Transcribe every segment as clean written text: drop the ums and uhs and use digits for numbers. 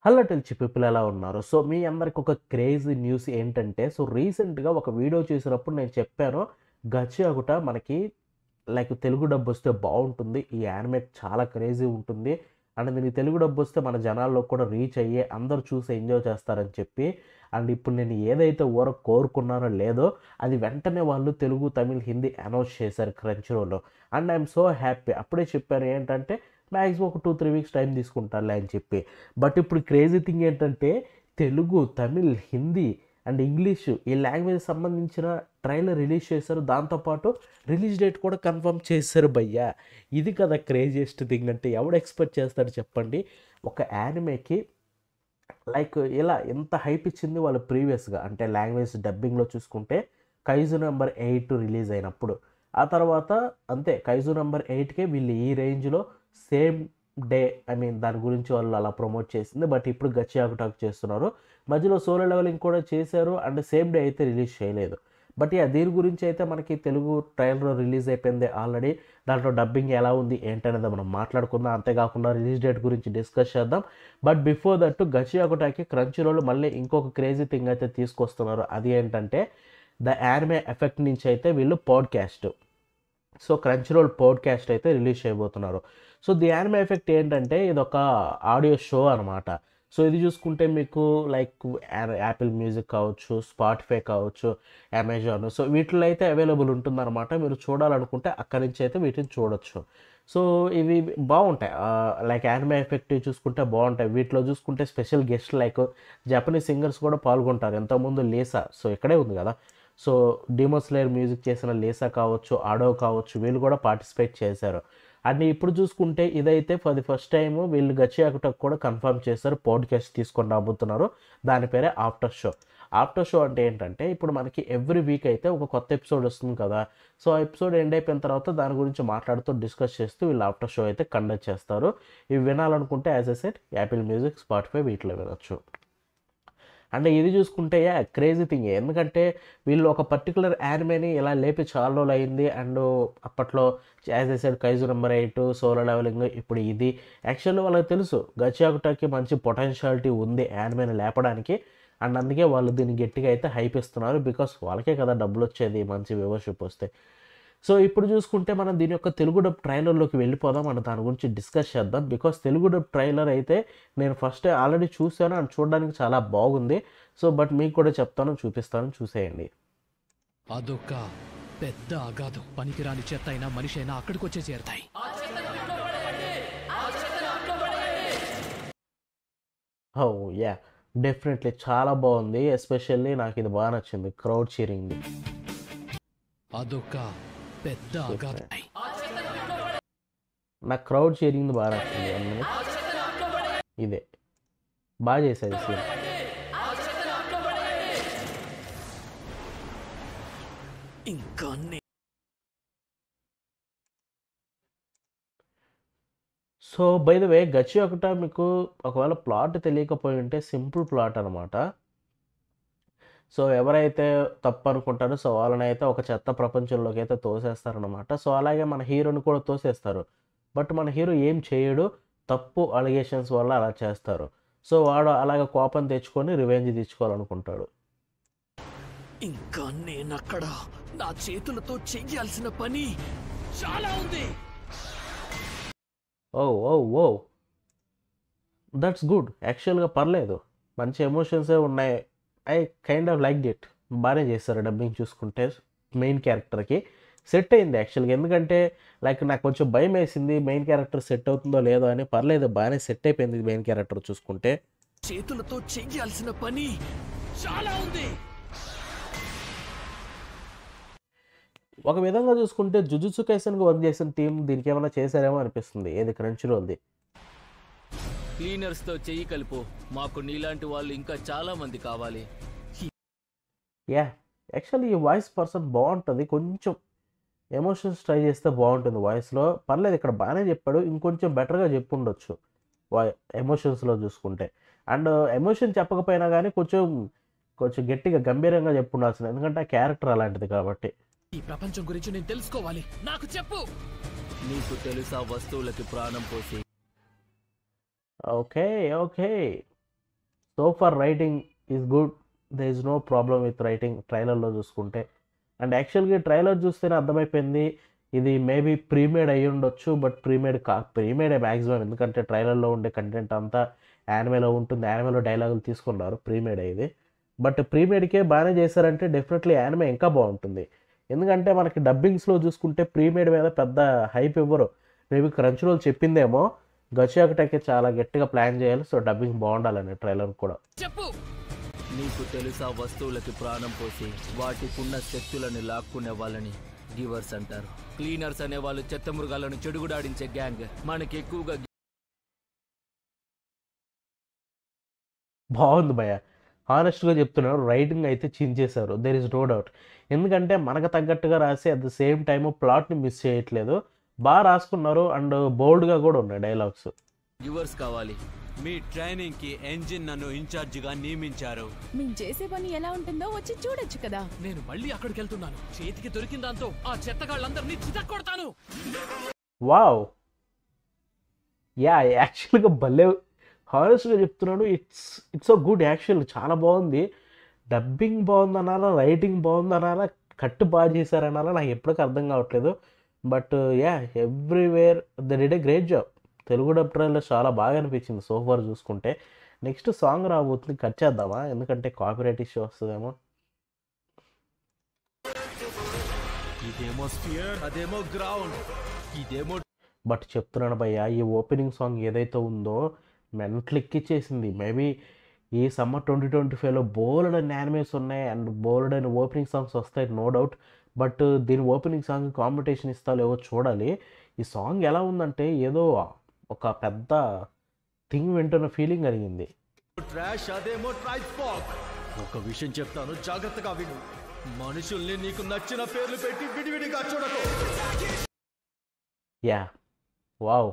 Hello టెల్చి people ఎలా ఉన్నారు? So, మీ అందరికి ఒక క్రేజీ న్యూస్ ఏంటంటే, రీసెంట్‌గా ఒక వీడియో చేసినప్పుడు నేను చెప్పాను. 'గచ్చి' మనకి తెలుగు డబ్బొస్తే బావుంటుంది. ఈ యానిమే చాలా క్రేజీ ఉంటుంది. అండ్ దీనికి తెలుగు డబ్బొస్తే మన జనాల్లోకి కూడా రీచ్ అయ్యి అందరూ చూసి ఎంజాయ్ చేస్తారని చెప్పి, అండ్ ఇప్పుడు నేను ఏదైతే కోరుకున్నానో లేదో, అది వెంటనే వాళ్ళు తెలుగు, తమిళ్, హిందీ అనౌన్స్ చేశారు క్రంచీరోల్‌లో. And I'm so happy. అప్పుడే చెప్పాను ఏంటంటే, మాక్సిమం ఒక 2, 3 వీక్స్ టైం తీసుకుంటారులే అని చెప్పి. బట్ ఇప్పుడు క్రేజీ థింగ్ ఏంటంటే, తెలుగు, తమిళ్, హిందీ అండ్ ఇంగ్లీషు ఈ లాంగ్వేజ్‌కి సంబంధించిన ట్రైలర్ రిలీజ్ చేశారు. దాంతో పాటు రిలీజ్ డేట్ కూడా కన్ఫర్మ్ చేశారు భయ్యా! ఇది కదా క్రేజియస్ట్ థింగ్ అంటే ఎవడు ఎక్స్‌పెక్ట్ చేస్తాడు చెప్పండి? ఒక యానిమేకి ఇలా ఎంత హైప్ ఇచ్చింది వాళ్ళు ప్రీవియస్‌గా అంటే లాంగ్వేజ్ డబ్బింగ్‌లో చూసుకుంటే 'కైజు నంబర్ 8' రిలీజ్ అయినప్పుడు. ఆ తర్వాత అంతే 'కైజు నంబర్ 8'కే వీళ్ళు ఈ రేంజ్‌లో సేమ్ డే దాని గురించి వాళ్ళు అలా ప్రమోట్ చేసింది. బట్ ఇప్పుడు 'గచ్చి' చేస్తున్నారు. మధ్యలో సోలో లెవెలింగ్ కూడా చేశారు. అండ్ సేమ్ డే అయితే రిలీజ్ చేయలేదు. బట్ దీని గురించి అయితే మనకి తెలుగు ట్రైలర్ రిలీజ్ అయిపోయింది ఆల్రెడీ. దాంట్లో డబ్బింగ్ ఎలా ఉంది ఏంటనేది మనం మాట్లాడుకుందాం. అంతేకాకుండా రిలీజ్ డేట్ గురించి డిస్కస్ చేద్దాం. బట్ బిఫోర్ దట్ 'గచ్చి' క్రంచీరోల్ మళ్ళీ ఇంకొక క్రేజీ థింగ్ అయితే తీసుకొస్తున్నారు. అది ఏంటంటే ద యానిమే ఎఫెక్ట్ నుంచి అయితే వీళ్ళు పాడ్‌కాస్ట్. సో, క్రంచీరోల్ పాడ్‌కాస్ట్ అయితే రిలీజ్ చేయబోతున్నారు. సో, ది యానిమే ఎఫెక్ట్ ఏంటంటే ఇదొక ఆడియో షో అనమాట. సో, ఇది చూసుకుంటే మీకు యాపిల్ మ్యూజిక్ కావచ్చు, స్పాటిఫై కావచ్చు, అమెజాన్ సో, వీటిలో అయితే అవైలబుల్ ఉంటుందన్నమాట. మీరు చూడాలనుకుంటే అక్కడి నుంచి అయితే వీటిని చూడొచ్చు. సో, ఇవి బావుంటాయి. యానిమే ఎఫెక్ట్ చూసుకుంటే బావుంటాయి. వీటిలో చూసుకుంటే స్పెషల్ గెస్ట్ జపనీస్ సింగర్స్ కూడా పాల్గొంటారు. ఇంతకుముందు లీసా సో, ఇక్కడే ఉంది కదా! సో, 'డీమన్ స్లేయర్' మ్యూజిక్ చేసిన లీసా కావచ్చు, ఆడో కావచ్చు వీళ్ళు కూడా పార్టిసిపేట్ చేశారు. అండ్ ఇప్పుడు చూసుకుంటే ఇదైతే ఫర్ ది ఫస్ట్ టైమ్ వీళ్ళు 'గచ్చి' కూడా కన్ఫర్మ్ చేశారు. పాడ్‌కాస్ట్ తీసుకొని రాబోతున్నారు. దాని పేరే ఆఫ్టర్ షో. ఆఫ్టర్ షో అంటే ఏంటంటే ఇప్పుడు మనకి ఎవ్రీ వీక్ అయితే ఒక కొత్త ఎపిసోడ్ వస్తుంది కదా! సో, ఆ ఎపిసోడ్ ఎండ్ అయిపోయిన తర్వాత దాని గురించి మాట్లాడుతూ డిస్కస్ చేస్తూ వీళ్ళు ఆఫ్టర్ షో అయితే కండక్ట్ చేస్తారు. ఇవి వినాలనుకుంటే as I said Apple music, Spotify వీటిలో వినొచ్చు. అంటే ఇది చూసుకుంటే క్రేజీ థింగ్. ఎందుకంటే వీళ్ళు ఒక పర్టిక్యులర్ యానిమేని ఇలా లేపి చాలా రోజులయింది. అండ్ అప్పట్లో as I said 'Kaiju number 8' Solo Leveling ఇప్పుడు ఇది. యాక్చువల్లీ వాళ్ళకి తెలుసు 'గచ్చి' మంచి పొటెన్షియాలిటీ ఉంది యానిమేని లేపడానికి. అండ్ అందుకే వాళ్ళు దీన్ని గట్టిగా అయితే హైప్ ఇస్తున్నారు. బికాస్ వాళ్ళకే కదా డబ్బులొచ్చేది మంచి వ్యూవర్‌షిప్ వస్తే. సో, ఇప్పుడు చూసుకుంటే మనం దీని యొక్క తెలుగు డబ్ ట్రైలర్‌లోకి వెళ్ళిపోదాం. అండ్ దాని గురించి డిస్కస్ చేద్దాం. బికాస్ తెలుగు డబ్ ట్రైలర్ అయితే నేను ఫస్ట్ ఆల్రెడీ చూసాను. అండ్ చూడడానికి చాలా బాగుంది. సో, బట్ మీకు కూడా చెప్తాను, చూపిస్తాను చూసేయండి. అదొక పెద్ద అగాధం. పనికిరాని చెత్త అయినా మనిషి అయినా అక్కడికొచ్చే చేరతాయి. ఓహ్! యాహ్! డెఫినెట్‌లీ చాలా బాగుంది. ఎస్పెషల్లీ నాకిది బాగా నచ్చింది. క్రౌడ్ చీరింగ్‌ది. అదొక పెద్ద అగాధం. నాకు క్రౌడ్ చీరింగ్‌ది బాగా నచ్చింది. 1 మినిట్. ఇదే. బాగా చేశారు ఈ సీన్. ఇంకా సో, బై ద వే 'గచ్చి' మీకు ఒకవేళ ప్లాట్ తెలియకపోయి ఉంటే సింపుల్ ప్లాట్ అనమాట. సో, ఎవరైతే తప్పనుకుంటారో సో, వాళ్ళనైతే ఒక చెత్త ప్రపంచంలోకైతే తోసేస్తారనమాట. సో, అలాగే మన హీరోని కూడా తోసేస్తారు. బట్ మన హీరో ఏం చేయడు. తప్పు అలిగేషన్స్ వల్ల అలా చేస్తారు. సో, వాడు అలాగ కోపం తెచ్చుకొని రివెంజ్ తీర్చుకోవాలనుకుంటాడు. ఇంకా నేనక్కడ నా చేతులతో చెయ్యాల్సిన పని చాలా ఉంది. Oh! Oh! Oh! That's good. యాక్చువల్‌గా పర్లేదు. మంచి ఎమోషన్సే ఉన్నాయి. I kind of liked it. బానే చేశారు డబ్బింగ్ చూసుకుంటే మెయిన్ క్యారెక్టర్‌కి. సెట్ అయింది యాక్చువల్‌గా. ఎందుకంటే నాకు కొంచెం భయమేసింది మెయిన్ క్యారెక్టర్ సెట్ అవుతుందో లేదో అని. పర్లేదు బానే సెట్ అయిపోయింది మెయిన్ క్యారెక్టర్ చూసుకుంటే. చేతులతో చెయ్యాల్సిన పని చాలా ఉంది. ఒక విధంగా చూసుకుంటే 'జుజుత్సు కైసెన్'కి వర్క్ చేసిన టీమ్ దీనికేమన్నా చేశారేమో అనిపిస్తుంది. ఏది క్రంచీరోల్‌ది. క్లీనర్స్ తో చెయ్యి కలుపు. మాకు నీలాంటి వాళ్ళు ఇంకా చాలా మంది కావాలి. యాహ్! యాక్చువల్లీ ఈ వాయిస్ పర్సన్ బావుంటది. కొంచెం ఎమోషన్స్ ట్రై చేస్తే బావుంటుంది వాయిస్‌లో. పర్లేదు ఇక్కడ బానే చెప్పాడు. ఇంకొంచెం బెటర్‌గా చెప్పుండొచ్చు. ఎమోషన్స్‌లో చూసుకుంటే. అండ్ ఎమోషన్ చెప్పకపోయినా గానీ కొంచెం గట్టిగా గంభీరంగా చెప్పుండాల్సింది. ఎందుకంటే ఆ క్యారెక్టర్ అలాంటిది కాబట్టి. ఈ ప్రపంచం గురించి నేను తెలుసుకోవాలి. నాకు చెప్పు. నీకు తెలుసా వస్తువులకి ప్రాణం పోసి okay. Okay. So far writing is good, there is no problem with writing ట్రైలర్లో చూసుకుంటే. అండ్ యాక్చువల్గా ట్రైలర్ చూస్తేనే అర్థమైపోయింది ఇది మేబీ ప్రీమేడ్ అయ్యి ఉండొచ్చు, బట్ ప్రీమేడే మ్యాక్సిమం, ఎందుకంటే ట్రైలర్లో ఉండే కంటెంట్ అంతా యానిమేలో ఉంటుంది, యానిమేలో డైలాగులు తీసుకున్నారు, ప్రీమేడ్ అయ్యేది. బట్ ప్రీమేడ్కే బాగానే చేశారంటే డెఫినెట్లీ యానిమే ఇంకా బాగుంటుంది. ఎందుకంటే మనకి డబ్బింగ్స్లో చూసుకుంటే ప్రీమేడ్ మీద పెద్ద హైప్ ఇవ్వరు. మేబీ క్రంచ్ రోల్ చెప్పిందేమో గచ్చాకుటకి చాలా గట్టిగా ప్లాన్ చేయాలి, సో డబ్బింగ్ బాగుండాలని ట్రైలర్ కూడా. చెప్పు. నీకు తెలుసా వస్తువులకి ప్రాణం పోసి వాటికున్న శక్తులను లాక్కునే వాళ్ళని గివర్స్ అంటారు. క్లీనర్స్ అనే వాళ్ళు చెత్త మృగాలను చెడుగుడాడించే గ్యాంగ్. మనకి ఎక్కువగా బాగుంది భయ్య, హానెస్ట్గా చెప్తున్నాను, రైటింగ్ అయితే చించేశారు, దెర్ ఇస్ నో డౌట్. ఎందుకంటే మనకు తగ్గట్టుగా రాసి అట్ ద సేమ్ టైమ్ ప్లాట్ని మిస్ చేయట్లేదు, బాగా రాసుకున్నారు. అండ్ బోల్డ్గా కూడా ఉన్నాయి డైలాగ్స్. గివర్స్ కావాలి. మీ ట్రైనింగ్ కి ఎంజిన్ నన్ను ఇన్ఛార్జిగా నియమించారు. మేము చేసే పని ఎలా ఉంటుందో వచ్చి చూడొచ్చు కదా. నేను మళ్ళీ అక్కడికి వెళ్తున్నాను. చేతికి దొరికిన దాంతో ఆ చెత్తగాళ్ళందరినీ చితక్కొడతాను. వావ్, యా యాక్చువల్గా భలే, హానెస్ట్గా చెప్తున్నాను, ఇట్స్ సో గుడ్. యాక్చువల్ చాలా బాగుంది, డబ్బింగ్ బాగుందనాలా, రైటింగ్ బాగుందనాలా, కట్టు బాగా చేశారనాలా నాకు ఎప్పటికీ అర్థం కావట్లేదు. But yeah everywhere they did a great job. Telugu dub trailer చాలా బాగా అనిపించింది సో ఫార్ చూసుకుంటే. నెక్స్ట్ సాంగ్ రాబోతుంది, కట్ చేద్దామా, ఎందుకంటే కాపీరైట్ ఇష్యూ వస్తుందేమో. ఇదేమో స్పియర్, అదేమో గ్రౌండ్, ఇదేమో. బట్ చెప్తున్నాను భయ్య, ఈ ఓపెనింగ్ సాంగ్ ఏదైతే ఉందో మెంటల్ ఎక్కిచ్చేసింది. మేబీ ఈ సమ్మర్ 2025లో బోల్డ్ అని యానిమేస్ ఉన్నాయి అండ్ బోల్డ్ అని ఓపెనింగ్ సాంగ్స్ వస్తాయి, నో డౌట్. బట్ దీని ఓపెనింగ్ సాంగ్ కాంపిటీషన్ ఇస్తా లేవో చూడాలి. ఈ సాంగ్ ఎలా ఉందంటే ఏదో ఒక పెద్ద థింగ్ వింటున్న ఫీలింగ్ కలిగింది. ట్రాష్, అదేమో ట్రైస్పాక్. ఒక విషయం చెప్తాను, జాగ్రత్తగా విను. మనుషుల్ని నీకు నచ్చిన పేర్లు పెట్టి విడివిడిగా చూడకు. యా వావ్,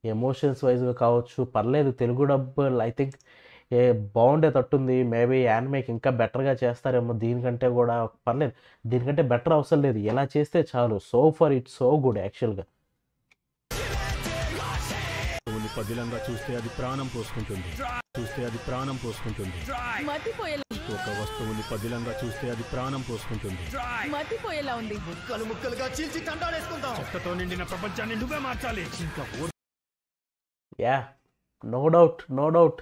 ఎమోషన్స్ వైజ్గా కావచ్చు పర్లేదు, తెలుగు డబ్ ఐ థింక్ బాగుండే తట్టుంది. మేబీ యానిమేకి ఇంకా బెటర్గా చేస్తారేమో, దీనికంటే కూడా పర్లేదు, దీనికంటే బెటర్ అవసరం లేదు, ఎలా చేస్తే చాలు. So for it's so good యాక్చువల్గా. పదిలంగా చూస్తే అది ప్రాణం పోసుకుంటుంది, చూస్తే అది ప్రాణం పోసుకుంటుంది. మతిపోయేలా ఒక వస్తువుని పదిలంగా చూస్తే అది ప్రాణం పోసుకుంటుంది. మతిపోయేలా ఉంది. ముక్కలు ముక్కలుగా చీల్చి తండాలేసుకుందాం. చెత్తతో నిండిన ప్రపంచాన్ని నువ్వే మార్చాలి. ఇంకా yeah no doubt, no doubt,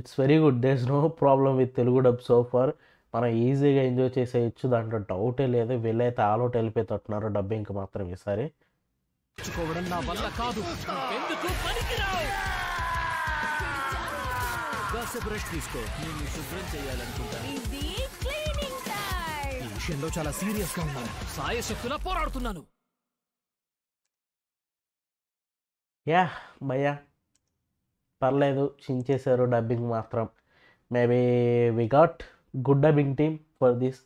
it's very good, there is no problem with Telugu dub so far. మనం ఈజీగా ఎంజాయ్ చేసేయచ్చు, దాంట్లో డౌటే లేదు. వీళ్ళైతే ఆల్అౌట్ వెళ్ళిపోతున్నారు డబ్బింగ్కి మాత్రం ఈసారి. తెచ్చుకోవడం నా వల్ల కాదు. ఎందుకు పనికిరావు. కాసేపు రెస్ట్ తీసుకో, నేను శుభ్రం చేయాలనుకుంటాను. ఇది క్లీనింగ్ టైం. ఈ విషయంలో చాలా సీరియస్ గా ఉన్నాను, సాయశక్తులా పోరాడుతున్నాను. యా భయ్యా పర్లేదు, చించేశారు డబ్బింగ్ మాత్రం. Maybe we got good dubbing team for this,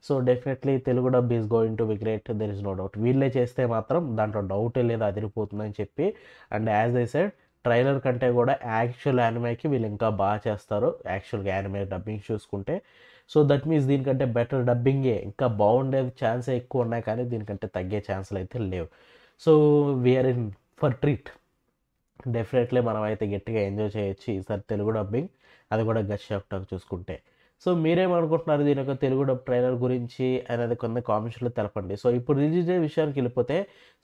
so definitely Telugu dub is going to be great, there is no doubt. వీళ్ళే చేస్తే మాత్రం దాంట్లో డౌటే లేదు, అదిరిపోతుందని చెప్పి. And as I said, trailer కంటే కూడా యాక్చువల్ యానిమేకి వీళ్ళు ఇంకా బాగా చేస్తారు, యాక్చువల్గా యానిమే డబ్బింగ్ చూసుకుంటే. సో దట్ మీన్స్ దీనికంటే బెటర్ డబ్బింగే, ఇంకా బాగుండేది ఛాన్సే ఎక్కువ ఉన్నాయి, కానీ దీనికంటే తగ్గే ఛాన్సులు అయితే లేవు. So we are in for treat. Definitely మనం అయితే గట్టిగా ఎంజాయ్ చేయొచ్చు ఈసారి తెలుగు డబ్బింగ్, అది కూడా గచ్చాకుటకు చూసుకుంటే. సో మీరేమనుకుంటున్నారు దీని యొక్క తెలుగు డబ్ ట్రైలర్ గురించి అనేది కొన్ని కామెంట్స్లో తెలపండి. సో ఇప్పుడు రిలీజ్ అయ్యే విషయానికి వెళ్ళిపోతే,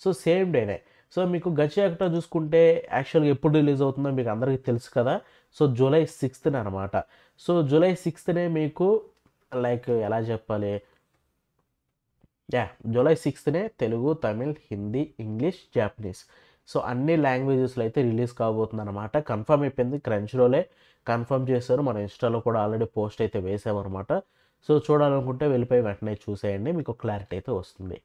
సో సేమ్ డేనే. సో మీకు గచ్చాకుట చూసుకుంటే యాక్చువల్గా ఎప్పుడు రిలీజ్ అవుతుందో మీకు అందరికీ తెలుసు కదా. సో జూలై 6th అనమాట. సో జూలై 6th మీకు లైక్ ఎలా చెప్పాలి, July 6th Telugu, Tamil, Hindi, English, Japanese, so అన్ని లాంగ్వేజెస్లో అయితే రిలీజ్ కాబోతుంది అనమాట. కన్ఫర్మ్ అయిపోయింది, క్రంచ్ రోలే కన్ఫర్మ్ చేశారు, మన ఇన్స్టాలో కూడా ఆల్రెడీ పోస్ట్ అయితే వేసామన్నమాట. సో చూడాలనుకుంటే వెళ్ళిపోయి వెంటనే చూసేయండి, మీకు క్లారిటీ అయితే వస్తుంది.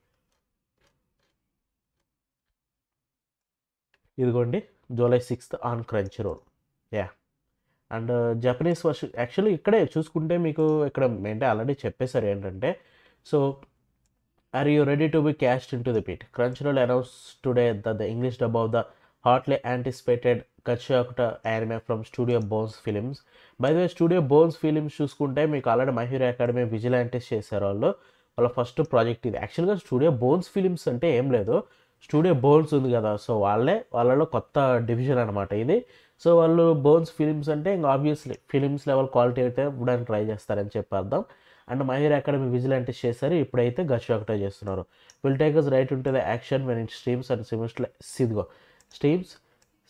ఇదిగోండి July 6th on Crunchyroll. Yeah and Japanese version actually ఇక్కడే చూసుకుంటే మీకు ఇక్కడ ఏంటంటే ఆల్రెడీ చెప్పేశారు ఏంటంటే, so are you ready to be cast into the pit? Crunchyroll announce today that the English dub of the hotly anticipated Gachiakuta anime from studio Bones films. By the way studio Bones films చూసుకుంటే మీకు already My Hero Academia Vigilantes చేశారు వాళ్ళ first project ఇది. యాక్చువల్గా studio Bones films అంటే ఏం లేదు, studio bones ఉంది కదా, సో వాళ్ళలో కొత్త డివిజన్ అనమాట ఇది. సో వాళ్ళు బోన్స్ ఫిలిమ్స్ అంటే ఇంకా ఆబ్వియస్లీ ఫిలిమ్స్ లెవెల్ క్వాలిటీ అయితే ఇవ్వడానికి ట్రై చేస్తారని చెప్పి అర్థం. And My Hero Academia Vigilante చేశారు, ఇప్పుడైతే గచ్చు ఒకటే చేస్తున్నారు. విల్ టేక్ అస్ రైట్ ఉంటే the action when it streams and streams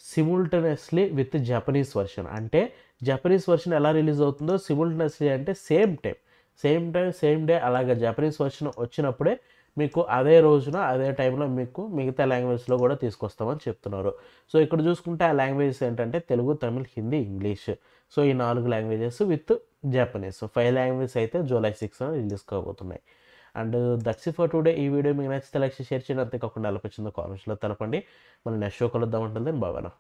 simultaneously with Japanese version. అంటే జపనీస్ వర్షన్ ఎలా రిలీజ్ అవుతుందో సిముల్టనేస్లీ అంటే సేమ్ డే అలాగే జపనీస్ వర్షన్ వచ్చినప్పుడే మీకు అదే రోజున అదే టైంలో మీకు మిగతా లాంగ్వేజ్లో కూడా తీసుకొస్తామని చెప్తున్నారు. సో ఇక్కడ చూసుకుంటే ఆ లాంగ్వేజెస్ ఏంటంటే తెలుగు, తమిళ్, హిందీ, ఇంగ్లీష్. సో ఈ 4 లాంగ్వేజెస్ విత్ జపనీస్. 5 లాంగ్వేజెస్ అయితే జూలై 6 రిలీజ్ కాబోతున్నాయి. And that's for today. ఈ వీడియో మీకు నచ్చితే లైక్ షేర్ చేయండి. అంతేకాకుండా ఎలా వచ్చిందో కామెంట్స్లో తెలపండి. మనం నెక్స్ట్ షో కలుద్దాం ఉంటుంది. బాబానా.